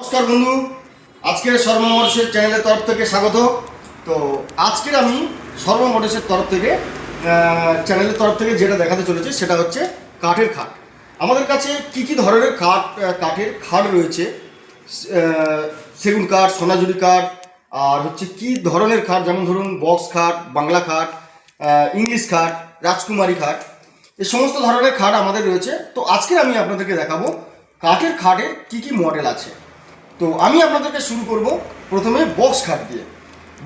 নমস্কার বন্ধু, আজকের শর্মা মোটরসের চ্যানেলের তরফ থেকে স্বাগত। তো আজকের আমি শর্মা মোটরসের তরফ থেকে চ্যানেলের তরফ থেকে যেটা দেখাতে চলেছি সেটা হচ্ছে কাঠের খাট। আমাদের কাছে কি কি ধরনের কাঠের খাট রয়েছে, সেগুন কাঠ, সোনাঝুরি কাঠ, আর হচ্ছে কি ধরনের খাট, যেমন ধরুন বক্স খাট, বাংলা খাট, ইংলিশ খাট, রাজকুমারী খাট, এই সমস্ত ধরনের খাট আমাদের রয়েছে। তো আজকে আমি আপনাদেরকে দেখাবো কাঠের খাটের কি কি মডেল আছে। তো আমি আপনাদেরকে শুরু করব প্রথমে বক্স খাট দিয়ে।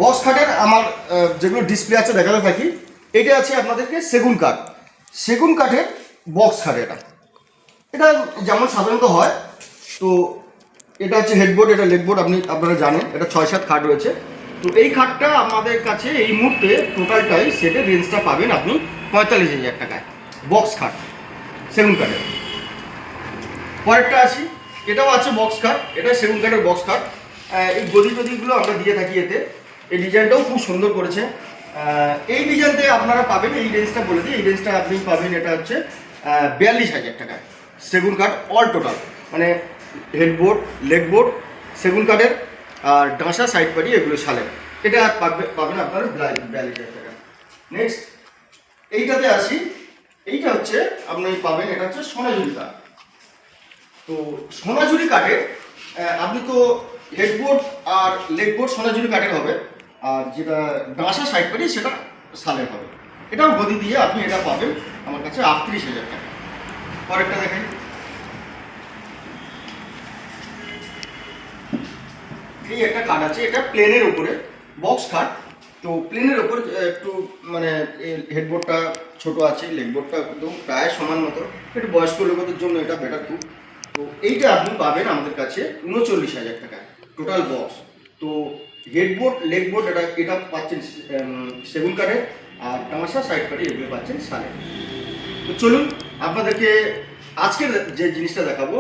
বক্স খাটের আমার যেগুলো ডিসপ্লে আছে দেখাতে থাকি। এটা আছে আপনাদেরকে সেগুন কাঠ, সেগুন কাঠের বক্স খাট। এটা যেমন সাধারণত হয়। তো এটা হচ্ছে হেডবোর্ড, এটা লেগবোর্ড, আপনারা জানেন। এটা 6-7 খাট রয়েছে। তো এই খাটটা আমাদের কাছে এই মুহূর্তে টোটালটাই সেটের রেঞ্জটা পাবেন আপনি 45,000 টাকায়, বক্স খাট সেগুন কাঠের। পরেরটা আসি, এটাও আছে বক্স কাঠ, এটা সেগুন কাঠের বক্স কাঠ। এই গদিগুলো আমরা দিয়ে থাকি এতে। এই ডিজাইনটাও খুব সুন্দর করেছে। এই ডিজাইনতে আপনারা পাবেন, এই রেঞ্জটা বলে দিই, এই রেঞ্জটা আপনি পাবেন এটা হচ্ছে 42,000 টাকায় সেগুন কাঠ অল টোটাল, মানে হেডবোর্ড, লেগবোর্ড সেগুন কাঠের, আর ডাঁসা সাইড পাটি এগুলো শালের। এটা পাবেন আপনারা 42,000 টাকা। নেক্সট এইটাতে আসি, এইটা হচ্ছে আপনি পাবেন, এটা হচ্ছে সোনাঝুরি কাঠ। তো সোনাঝুরি কাঠের আপনি তো হেডবোর্ড আর লেগবোর্ড সোনাঝুরি কাঠের হবে, আর যেটা ডাঁসা সাইড পাটি সেটা শালের হবে। এটাও গদি দিয়ে আপনি এটা পাবেন আমার কাছে 38,000 টাকা। পরেরটা দেখেন, এই একটা কাঠ আছে, এটা প্লেনের উপরে বক্স কাঠ। তো প্লেনের ওপর একটু মানে হেডবোর্ডটা ছোট আছে, লেগবোর্ডটা একদম প্রায় সমান মতো, একটু বয়স্ক লোকদের জন্য এটা বেটার খুব। তো এইটা আপনি পাবেন আমাদের কাছে 39,000 টাকায় টোটাল বক্স। তো হেডবোর্ড, লেগবোর্ড এটা পাচ্ছেন সেগুন কাঠের, আর টামাশা সাইড কাঠে এগুলো পাচ্ছেন শালের। তো চলুন আপনাদেরকে আজকের যে জিনিসটা দেখাবো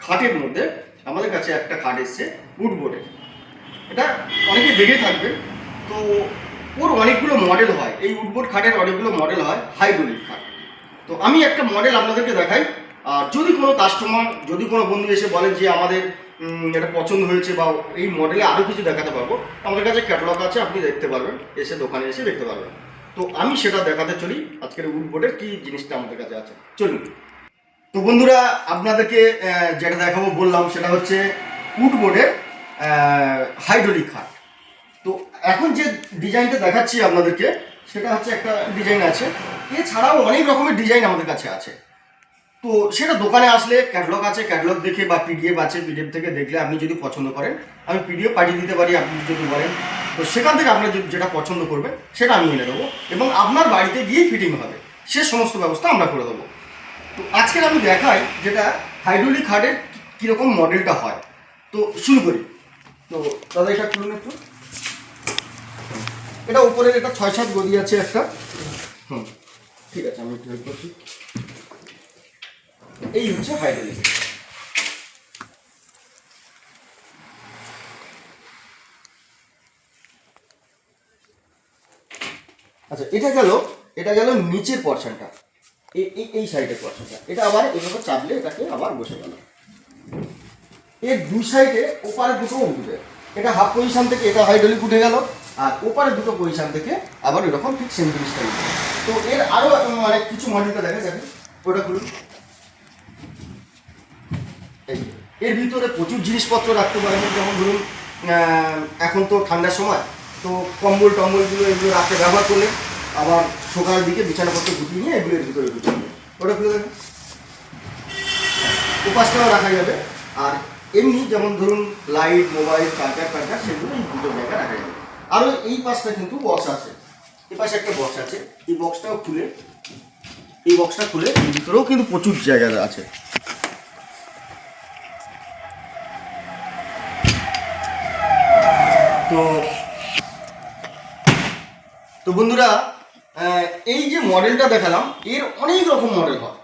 খাটের মধ্যে। আমাদের কাছে একটা খাট এসছে উডবোর্ডের, এটা অনেকে দেখে থাকবেন। তো ওর অনেকগুলো মডেল হয়, এই উডবোর্ড খাটের অনেকগুলো মডেল হয়, হাইড্রোলিক খাট। তো আমি একটা মডেল আপনাদেরকে দেখাই। আর যদি কোনো কাস্টমার, যদি কোনো বন্ধু এসে বলেন যে আমাদের এটা পছন্দ হয়েছে বা এই মডেলে আরও কিছু দেখাতে পারবো, আমাদের কাছে ক্যাটালগ আছে, আপনি দেখতে পারবেন, এসে দোকানে এসে দেখতে পারবেন। তো আমি সেটা দেখাতে চলি আজকের উডবোর্ডের কি জিনিসটা আমাদের কাছে আছে। চলুন। তো বন্ধুরা আপনাদেরকে যেটা দেখাবো বললাম সেটা হচ্ছে উডবোর্ডের হাইড্রোলিক খাট। তো এখন যে ডিজাইনটা দেখাচ্ছি আপনাদেরকে সেটা হচ্ছে একটা ডিজাইন আছে, এছাড়াও অনেক রকমের ডিজাইন আমাদের কাছে আছে। তো সেটা দোকানে আসলে ক্যাটালগ আছে, ক্যাটালগ দেখে বা পিডিএফ আছে, পিডিএফ থেকে দেখলে আপনি যদি পছন্দ করেন আমি পিডিএফ পাঠিয়ে দিতে পারি, আপনি যদি বলেন। তো সেখান থেকে আপনার যেটা পছন্দ করবে সেটা আমি এনে দেবো এবং আপনার বাড়িতে গিয়ে ফিটিং হবে, সে সমস্ত ব্যবস্থা আমরা করে দেবো। তো আজকের আমি দেখাই যেটা হাইড্রোলিক খাটের কীরকম মডেলটা হয়। তো শুরু করি। তো দাদা এটা খুলুন একটু। এটা উপরে এটা 6-7 গদি আছে একটা। ঠিক আছে, আমি একটু হেল্প করছি। এই হচ্ছে হাইড্রোলিক। আচ্ছা, এটা গেল নিচের পর্শনটা, এই সাইডের পর্শনটা। এটা আবার এভাবে চাপলে এটাকে আবার বসে গেল। এর দুই সাইডে ওপারে দুটো উঠবে, এটা হাফ পজিশন থেকে এটা হাইড্রোলিক উঠে গেল, আর ওপারে দুটো পজিশন থেকে আবার এরকম ঠিক সেম জিনিসটা উঠবে। তো এর আরও মানে কিছু মডেলটা দেখেন, ওটা খুলুন। এর ভিতরে প্রচুর জিনিসপত্র রাখতে পারেন, যেমন ধরুন এখন তো ঠান্ডার সময়, তো কম্বল টম্বলগুলো এগুলো রাখতে ব্যবহার করলে আবার সকালের দিকে বিছানাপত্র গুটিয়ে নিয়ে এগুলোর ভিতরে ঢুকে যাবে। ওটা খুলে দেবেন, উপাসটাও রাখা যাবে। আর এমনি যেমন ধরুন লাইট, মোবাইল, চার্জার সেগুলো এই দুটো জায়গায় রাখা যাবে। আরও এই পাশটা কিন্তু বক্স আছে, এই পাশে একটা বক্স আছে, এই বক্সটা খুলে এর ভিতরেও কিন্তু প্রচুর জায়গা আছে। তো বন্ধুরা এই যে মডেলটা দেখালাম এর অনেক রকম মডেল হয়।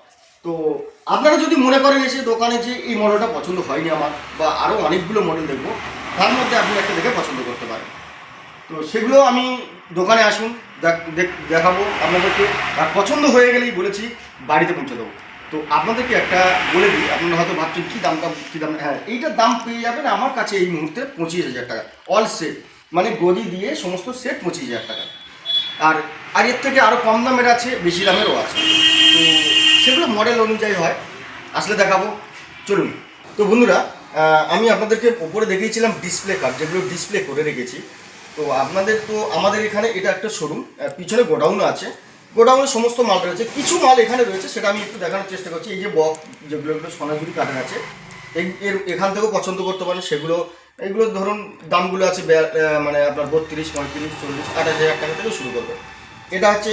তো আপনারা যদি মনে করেন এসে দোকানে যে এই মডেলটা পছন্দ হয়নি আমার, বা আরও অনেকগুলো মডেল দেখবো, তার মধ্যে আপনি একটা দেখে পছন্দ করতে পারেন। তো সেগুলো আমি দোকানে আসুন, দেখাবো আপনাদেরকে, আর পছন্দ হয়ে গেলেই বলেছি বাড়িতে পৌঁছে দেবো। তো আপনাদেরকে একটা বলে দিই, আপনারা হয়তো ভাবছেন কী দাম, হ্যাঁ এইটার দাম পেয়ে যাবেন আমার কাছে এই মুহূর্তে 25,000 টাকা, অল সেট, মানে গদি দিয়ে সমস্ত সেট 25,000 টাকা। আর আর এর থেকে আরও কম দামের আছে, বেশি দামেরও আছে, তো সেগুলো মডেল অনুযায়ী হয়, আসলে দেখাবো, চলুন। তো বন্ধুরা, আমি আপনাদেরকে ওপরে দেখিয়েছিলাম ডিসপ্লে কার্ড, যেগুলো ডিসপ্লে করে রেখেছি। তো আমাদের এখানে এটা একটা শোরুম, পিছনে গোডাউনও আছে, গোডাউনে সমস্ত মাল রয়েছে, কিছু মাল এখানে রয়েছে সেটা আমি একটু দেখানোর চেষ্টা করছি। এই যে বক্স যেগুলো সোনাঝুরি কাঠের আছে, এখান থেকেও পছন্দ করতে পারেন সেগুলো। এইগুলো ধরুন দামগুলো আছে মানে আপনার 32, 35, 40, 28,000 টাকা থেকে শুরু করবে। এটা হচ্ছে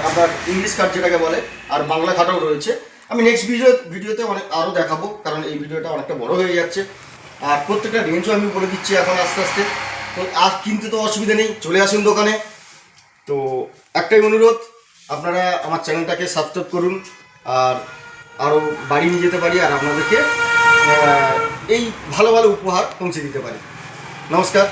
আপনার ইংলিশ কার্ড যেটাকে বলে, আর বাংলা কার্ডও রয়েছে। আমি নেক্সট ভিডিওতে অনেক আরও দেখাবো, কারণ এই ভিডিওটা অনেকটা বড় হয়ে যাচ্ছে। আর প্রত্যেকটা রেঞ্জও আমি বলে দিচ্ছি এখন আস্তে আস্তে। তো আর কিনতে তো অসুবিধা নেই, চলে আসুন দোকানে। তো একটাই অনুরোধ, আপনারা আমার চ্যানেলটাকে সাবস্ক্রাইব করুন, আর আরও বাড়ি নিয়ে যেতে পারি, আর আপনাদেরকে এই ভালো ভালো উপহার পৌঁছে দিতে পারি। নমস্কার।